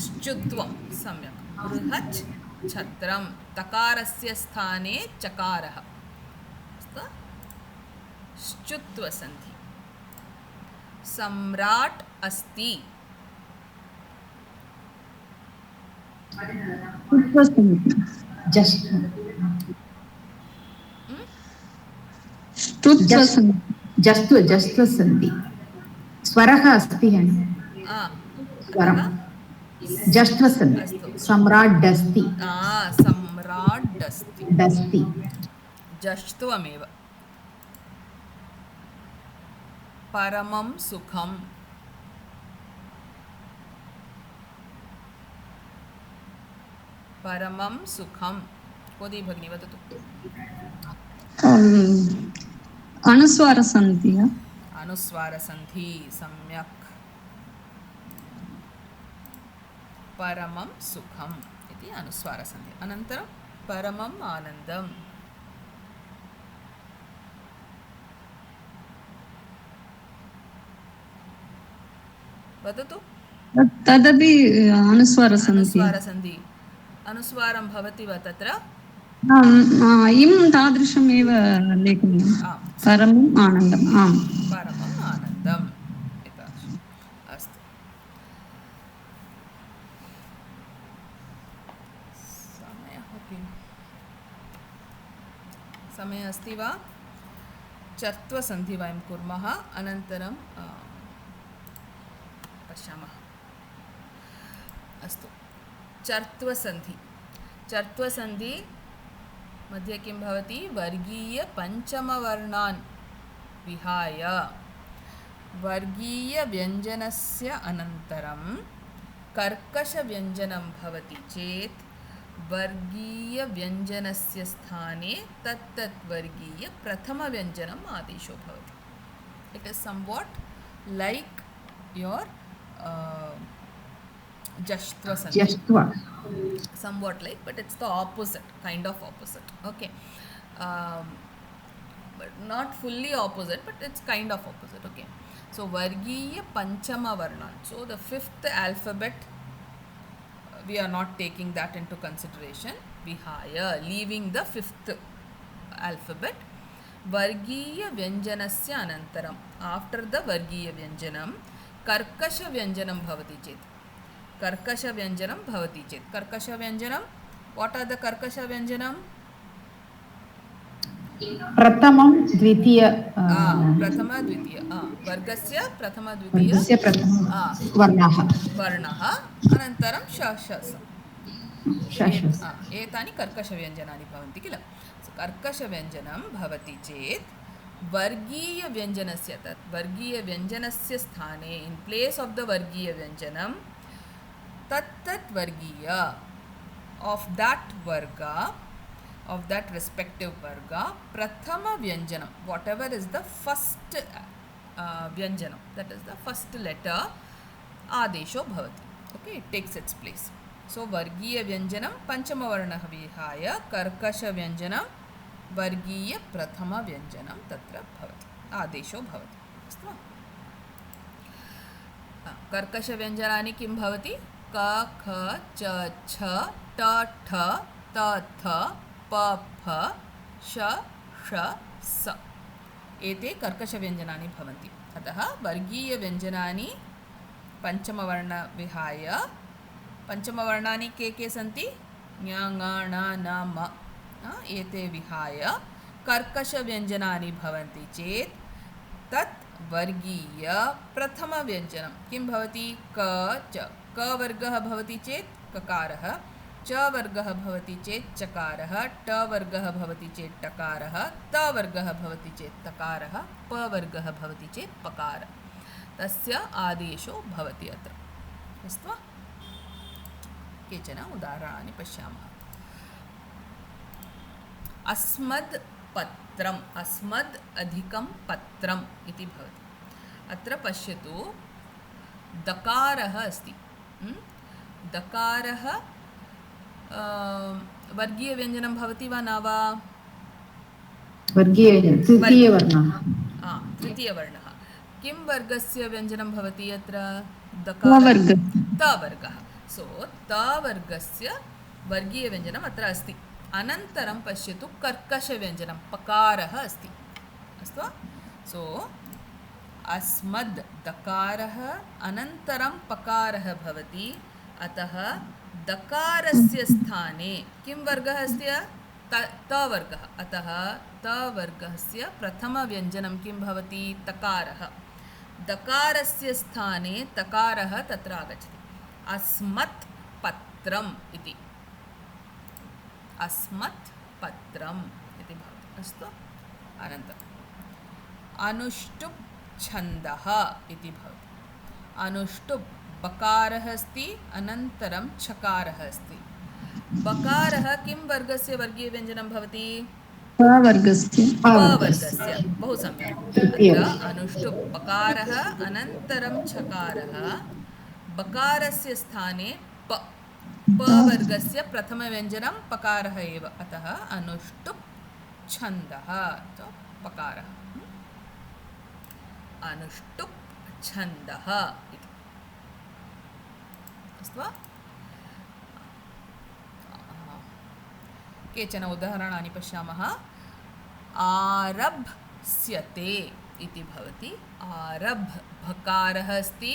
श्चुत्वं सम्यक् बृहत् छत्रं तकारस्य स्थाने चकारः अस्तु श्चुत्वसन्धि सम्राट् अस्ति जस्त्वसन्धि स्वरः अस्ति स्वरं जस्त्वसन्धि अस्तु सम्राट् डस्ति सम्राट् डस्ति जष्ट्वमेव परमं सुखं कोदी भगिनी वदतु अनुस्वारसन्धि सम्यक् परमं सुखम् इति अनुस्वारसन्धि अनन्तरं परमम् आनन्दं वदतु तदपि अनुस्वारसन्धि अनुस्वारं भवति वा तत्र इं तादृशमेव लेखनीयं परमम् आनन्दम् आम् परमम् आनन्दम् एतादृशम् अस्तु समयः अस्ति वा चर्त्वसन्धि वयं कुर्मः अनन्तरं पश्यामः अस्तु चर्त्वसन्धि मध्ये किं भवति वर्गीयपञ्चमवर्णान् विहाय वर्गीयव्यञ्जनस्य अनन्तरं कर्कशव्यञ्जनं भवति चेत् वर्गीयव्यञ्जनस्य स्थाने तत्तत् वर्गीयप्रथमव्यञ्जनम् आदेशो भवति it is somewhat like your जष्ट्वा somewhat like but it's the opposite kind of opposite okay but not fully opposite but it's kind of opposite okay so vargiya panchama varnan so the fifth alphabet we are not taking that into consideration vihaya leaving the fifth alphabet vargiya vyanjanasya anantaram after the vargiya vyanjanam karkasha vyanjanam bhavati chet कर्कशव्यञ्जनं भवति चेत् कर्कशव्यञ्जनं वाट् आर् द कर्कशव्यञ्जनं प्रथमं द्वितीय वर्गस्य प्रथमद्वितीय वर्णः अनन्तरं एतानि कर्कशव्यञ्जनानि भवन्ति किल कर्कशव्यञ्जनं भवति चेत् वर्गीयव्यञ्जनस्य तत् वर्गीयव्यञ्जनस्य स्थाने इन् प्लेस् आफ् द वर्गीयव्यञ्जनं तत्तत् वर्गीय of that varga of that respective varga prathama vyanjanam whatever is the first vyanjanam that is the first letter adesho bhavati okay it takes its place so vargiya vyanjanam panchama varnah vihaya karkasha vyanjanam vargiya prathama vyanjanam tatra bhavati adesho bhavati astu karkasha vyanjanani kim bhavati क ख च छ ट ठ त थ प फ श ष स एते कर्कशव्यञ्जनानि भवन्ति अतः वर्गीयव्यञ्जनानि पञ्चमवर्णविहाय पञ्चमवर्णानि के सन्ति ञ ङ ण न म एते विहाय कर्कशव्यञ्जनानि भवन्ति चेत् तत् वर्गीय प्रथमव्यञ्जनं किं भवति क च क वर्गः भवति चेत् ककारः च वर्गः भवति चेत् चकारः ट वर्गः भवति चेत् टकारः त वर्गः भवति चेत् तकारः प वर्गः भवति चेत् पकारः तस्य आदेशो भवति अत्र अस्तु वा केचन उदाहरणानि पश्यामः अस्मद् पत्रम् पत्रम् अस्मद् अधिकं पत्रम् इति भवति अत्र पश्यतु दकारः अस्ति दकारः वर्गीयव्यञ्जनं भवति वा न वा तृतीयवर्णः तृतीयवर्णः किं वर्गस्य व्यञ्जनं भवति अत्र तवर्गः सो तवर्गस्य वर्गीयव्यञ्जनम् अत्र अस्ति अनन्तरं पश्यतु कर्कशव्यञ्जनं पकारः अस्ति अस्तु वा सो अस्मद् दकारः अनन्तरं पकारः भवति अतः दकारस्य स्थाने किं वर्गः अस्ति तवर्गः अतः तवर्गस्य प्रथमव्यञ्जनं किं भवति तकारः दकारस्य स्थाने तकारः तत्र आगच्छति अस्मत् पत्रम् इति अस्मत् पत्रम् इति भवति अस्तु अनन्तरम् अनुष्टुप् छन्दः इति भवति अनुष्टुप् बकारः अस्ति अनन्तरं छकारः अस्ति बकारः किं वर्गस्य वर्गीयव्यञ्जनं भवति पवर्गस्य बहु सम्यक् अत्र अनुष्टुप् बकारः अनन्तरं छकारः बकारस्य स्थाने पवर्गस्य प्रथमव्यञ्जनं पकारः एव अतः अनुष्टुप् छन्दः पकारः अनुष्टुप् छन्दः इति अस्तु वा केचन उदाहरणानि पश्यामः आरभ्स्यते इति भवति आरभ् भकारः अस्ति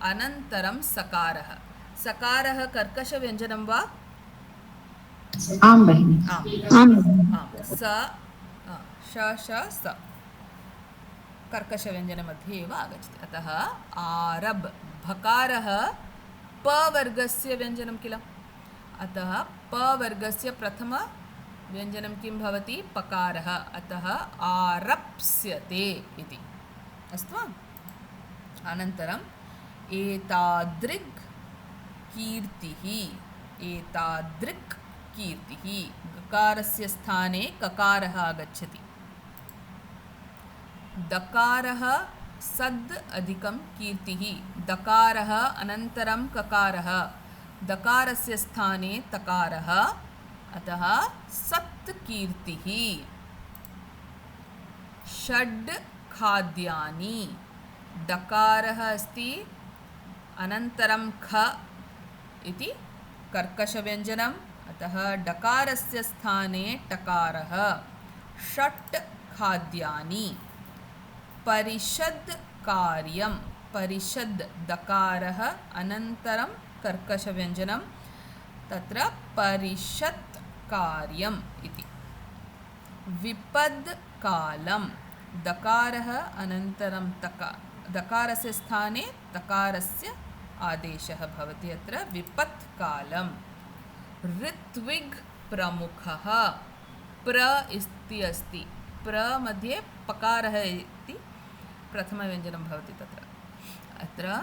अनन्तरं सकारः सकारः कर्कशव्यञ्जनं वा आं भगिनि स कर्कशव्यञ्जनमध्ये एव आगच्छति अतः आरब् भकारः पवर्गस्य व्यञ्जनं किल अतः पवर्गस्य प्रथमव्यञ्जनं किं भवति पकारः अतः आरप्स्यते इति अस्तु वा अनन्तरम् एतादृक् कीर्तिः एतादृक् कीर्तिः गकारस्य स्थाने ककारः आगच्छति दकारः सद् अधिकं कीर्तिः दकारः अनन्तरं ककारः दकारस्य स्थाने तकारः अतः सत् कीर्तिः षड् खाद्यानि डकारः अस्ति अनन्तरं ख इति कर्कशव्यञ्जनम् अतः डकारस्य स्थाने टकारः षट् खाद्यानि परिषद् कार्यं परिषद् दकारः अनन्तरं कर्कशव्यञ्जनं तत्र परिषत् कार्यम् इति विपद् कालं दकारः अनन्तरं दकारस्य स्थाने तकारस्य आदेशः भवति अत्र विपत् कालं ऋत्विग् प्रमुखः प्र इति अस्ति प्र मध्ये पकारः इति प्रथमव्यञ्जनं भवति तत्र अत्र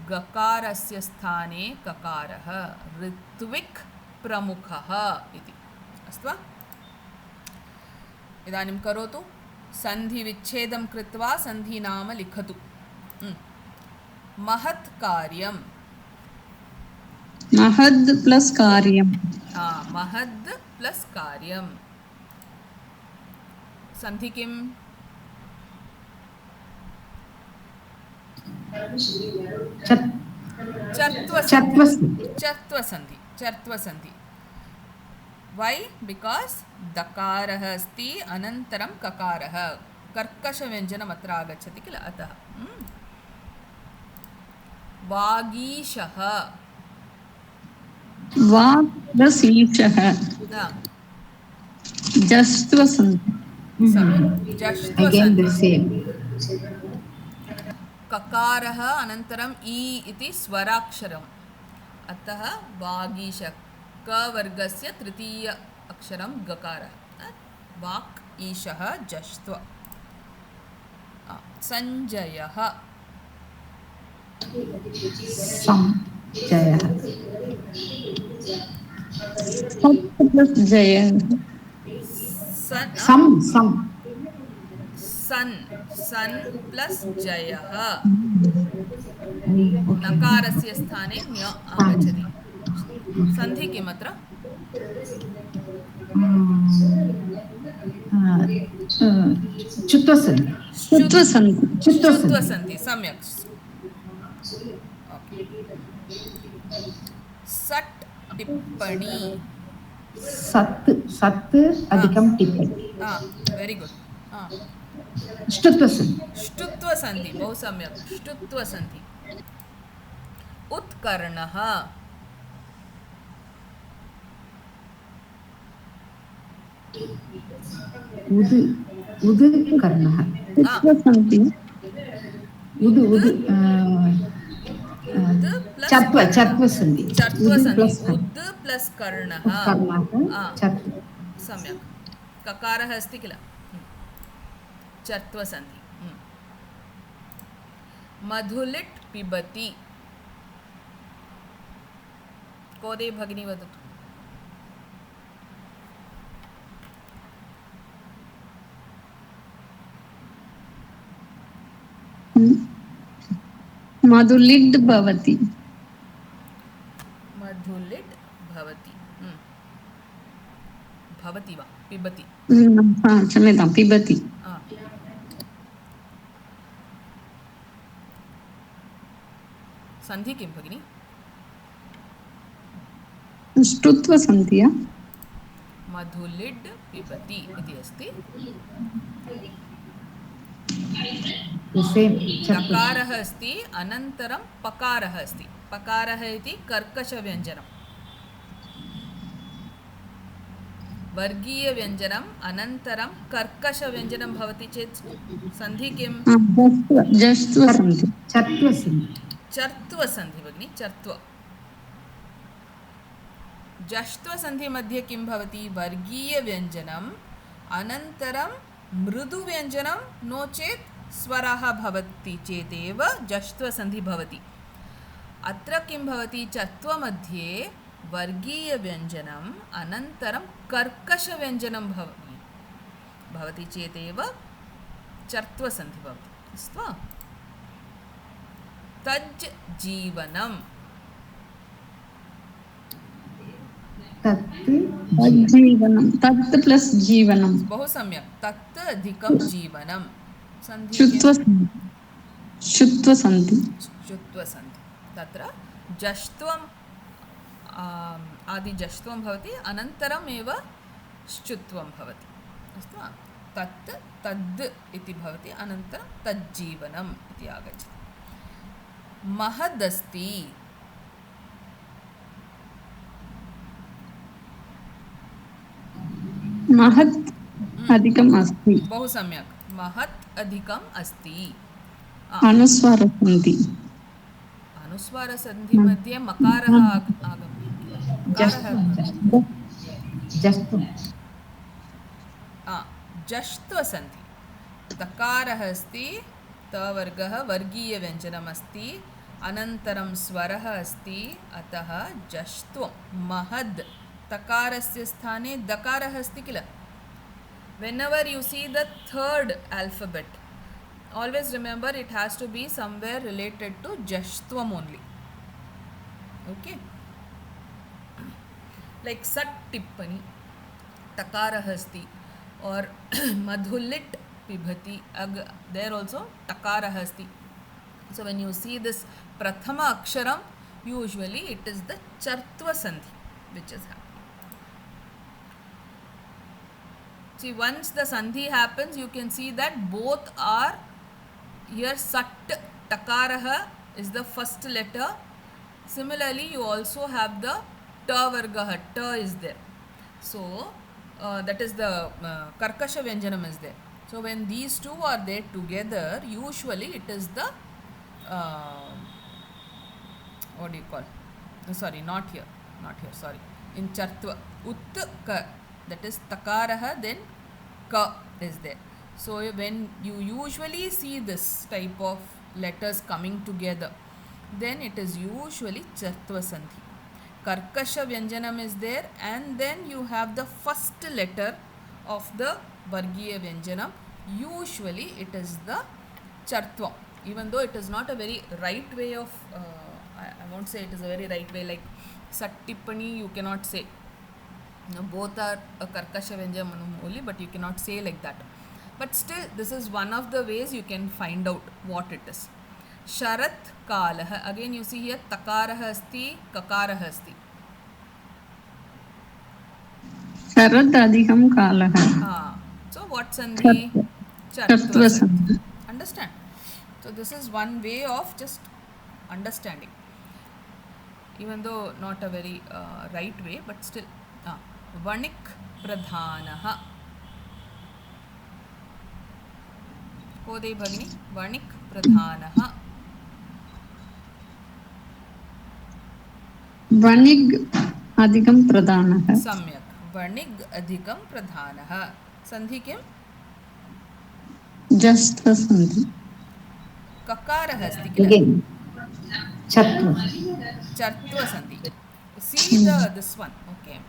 गकारस्य स्थाने ककारः ऋत्विक् प्रमुखः इति अस्तु वा इदानीं करोतु सन्धिविच्छेदं कृत्वा सन्धिनाम लिखतु महत् कार्यं महद् प्लस् कार्यं महद् प्लस् कार्यं सन्धि किं चर्त्वसन्धि वै बिकास् दकारः अस्ति अनन्तरं ककारः कर्कशव्यञ्जनम् अत्र आगच्छति किल अतः वागीशः वाक् प्लस् ईशः जष्ट्वसन्धि ककारः अनन्तरम् इ इति स्वराक्षरम् अतः वागीश कवर्गस्य तृतीय अक्षरं गकारः वाक् ईशः जष्ट्व सञ्जयः सन some सन सन प्लस जयः okay नकारस्य स्थाने ञ आगच्छति सन्धि किमत्र chutvasan शुत्वसन्ति chutvasan शुत्वसन्धि सम्यक् ओके सट् टिप्पणी सत् अधिकं टिप्पणी वेरी गुड ष्टुत्वसन् ष्टुत्वसन्धि बहु सम्यक् ष्टुत्वसन्धि उत्कर्णः उद् कर्णः शुत्वसन्ति उद् उद् प्लस चत्वसन्धि चत्वसन्धि उद् प्लस कर्णः चत्व सम्यक् ककारः अस्ति किल चत्वसन्धि मधुलिट् पिबति कोदे भगिनी वदतु मधुलिड् भवति मधुलिट् भवति भवति वा पिबति क्षम्यतां पिबति सन्धि किं भगिनि ष्टुत्वसन्ति मधुलिड् पिबति इति अस्ति दकारः अस्ति अनन्तरं पकारः अस्ति पकारः इति कर्कशव्यञ्जनं वर्गीयव्यञ्जनम् अनन्तरं कर्कशव्यञ्जनं भवति चेत् सन्धि किं जष्ट्वसन्ति चर्त्वसन्धि भगिनि चर्त्व जष्ट्वसन्धि मध्ये किं भवति वर्गीयव्यञ्जनम् अनन्तरं मृदुव्यञ्जनं नो चेत् स्वरः भवति चेदेव जष्ट्वसन्धि भवति अत्र किं भवति चत्वमध्ये वर्गीयव्यञ्जनम् अनन्तरं कर्कशव्यञ्जनं भवति चेदेव चर्त्वसन्धि भवति अस्तु वा तज् जीवनं जीवनं तत् प्लस् जीवनं बहु सम्यक् तत् अधिकं जीवनं सन्धि शुत्वसन्ति तत्र जष्ट्वम् आदिजष्ट्वं भवति अनन्तरम् एव श्चुत्वं भवति अस्तु वा तत् तद् इति भवति अनन्तरं तज्जीवनम् इति आगच्छति महदस्ति महत् अधिकम् अस्ति बहु सम्यक् महत् अधिकम् अस्ति अनुस्वारसन्धि अनुस्वारसन्धि मध्ये मकारः जष्ट्वसन्धि तकारः अस्ति तवर्गः वर्गीयव्यञ्जनम् अस्ति अनन्तरं स्वरः अस्ति अतः जष्ट्वं महद् तकारस्य स्थाने दकारः अस्ति किल whenever you see the third alphabet always remember it has to be somewhere related to jashtvam only okay like sat tippani takarah asti or madhulit pibhati there also takarah asti so when you see this prathama aksharam usually it is the chartva sandhi which is happening. See, once the sandhi happens, you can see that both are here. Sat takaraha is the first letter. Similarly, you also have the ta vargaha. Ta is there. So, that is the karkasha vyanjanam is there. So, when these two are there together, usually it is the what do you call? Sorry, not here. Sorry. In chartva, ut ka. That is takaraha, then ka is there. So when you usually see this type of letters coming together, then it is usually chartva sandhi. Karkasha vyanjanam is there, and then you have the first letter of the Vargiya Vyanjanam. Usually it is the Chartvam, even though it is not a very right way of, I won't say it is a very right way, like Sattipani you cannot say. You know, both are a Karkasha Vyanjanam only, but you cannot say like that. But still, this is one of the ways you can find out what it is. Sharat Kalah. Again, you see here Takarah asti, Kakarah asti. शरदधिकं कालः So what sandhi? चत्व सन्धि Understand? So this is one way of just understanding, even though not a very right way, but still. Vanik Pradhanaha. Kodai Bhagini, Vanik Pradhanaha. वणिग् अधिकं प्रधानः सम्यक्. वणिग् अधिकं प्रधानः. सन्धि किम्? जस्त्व सन्धि ककारः अस्ति किल? Again, Chatva. चर्त्व सन्धि. See this one, okay.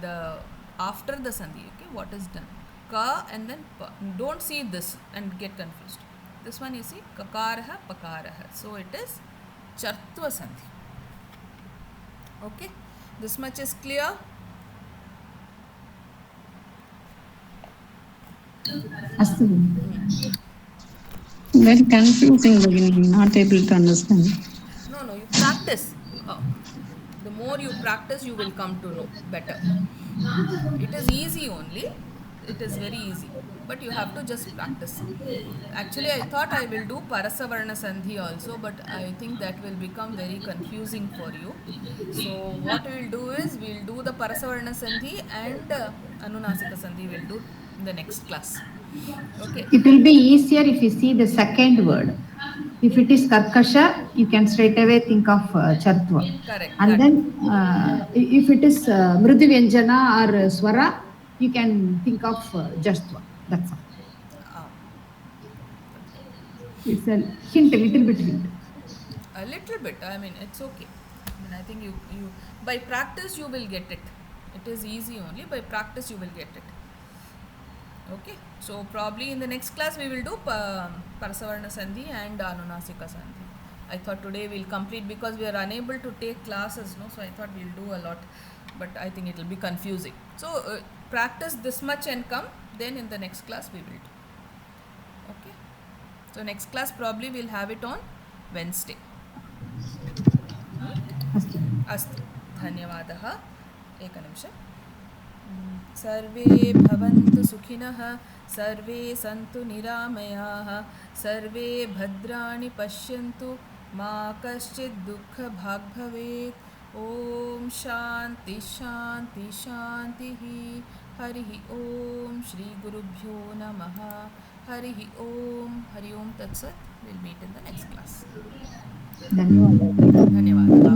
The after the sandhi, okay, what is done? Ka and then pa. Don't see this and get confused. This one you see kakarah pakarah. So it is chartva sandhi. Okay, this much is clear. Astu. very confusing beginning not able to understand No, you practice. The more you practice, you will come to know better. It is easy only. It is very easy. But you have to just practice. Actually, I thought I will do Parasavarna Sandhi also, but I think that will become very confusing for you. So what we will do is, we will do the Parasavarna Sandhi and Anunasika Sandhi we will do in the next class. Okay. It will be easier if you see the second word. If it is Karkasha, you can straight away think of Chatva. Correct. And then if it is Mridu Vyanjana or Swara, you can think of Jastva. That's all. It's a hint, a little bit hint. A little bit. I mean, it's okay. I mean, I think you by practice you will get it. It is easy only. By practice you will get it. Okay. So probably in the next class we will do Parasavarna Sandhi and Anunasika Sandhi. I thought today we'll complete because we are unable to take classes, no. So I thought we'll do a lot, but I think it will be confusing. So practice this much and come. Then in the next class we will do. Okay. So next class probably we'll have it on Wednesday. Astu. अस्तु. धन्यवादः. एकनिमिषम्. सर्वे भवन्तु सुखिनः, सर्वे सन्तु निरामयाः, सर्वे भद्राणि पश्यन्तु, मा कश्चित् दुःखभाग् भवेत्. ॐ शान्ति शान्ति शान्तिः. हरिः ॐ श्रीगुरुभ्यो नमः. हरिः ॐ. हरि ओं तत्सत्. We'll meet in the next class. Dhanyawad. धन्यवादः.